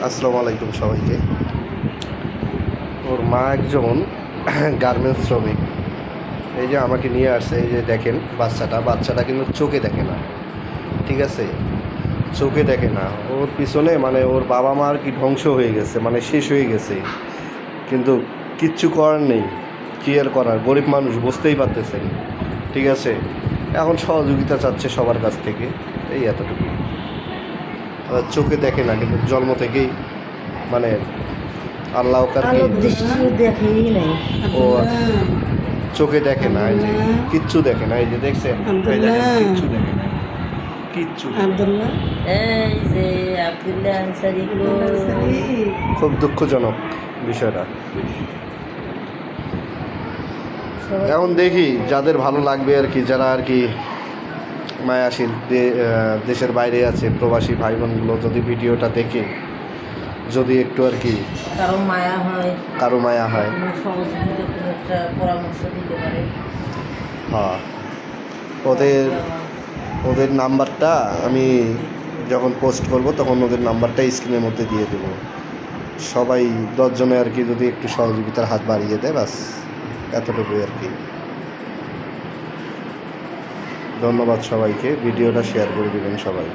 আসসালামু আলাইকুম সবাইকে। ওর মা একজন গার্মেন্টস শ্রমিক। এই যে আমাকে নিয়ে আসছে, এই যে দেখেন বাচ্চাটা কিন্তু চোখে দেখে না, ঠিক আছে, চোখে দেখে না। ওর পিছনে মানে ওর বাবা মা আর কি ধ্বংস হয়ে গেছে, মানে শেষ হয়ে গেছে, কিন্তু কিচ্ছু করার নেই। কী আর করার, গরিব মানুষ, বুঝতেই পারতেছেন, ঠিক আছে। এখন সহযোগিতা চাচ্ছে সবার কাছ থেকে, এই এতটুকু। চোখে দেখে না, কিন্তু জন্ম থেকেই মানে আল্লাহ কারকে ও চোখে দেখে না, এই যে কিচ্ছু দেখে না, এই যে দেখছেন, এই দেখেন কিচ্ছু দেখে না, কিচ্ছু। খুব দুঃখজনক বিষয়টা। এখন দেখি যাদের ভালো লাগবে আর কি, যারা আর কি মায়াশীল দেশের বাইরে আছে, প্রবাসী ভাই বোনগুলো যদি ভিডিওটা দেখে যদি একটু আর কি কারো মায়া হয়, পরামর্শ দিতে পারে। হ্যাঁ, ওদের নাম্বারটা আমি যখন পোস্ট করব তখন ওদের নাম্বারটা স্ক্রিনের মধ্যে দিয়ে দেবো। সবাই 10 জনে আর কি যদি একটু সহযোগিতার হাত বাড়িয়ে দেয়, বাস এতটুকুই আর কি। ধন্যবাদ সবাইকে, ভিডিওটা শেয়ার করে দেবেন সবাই।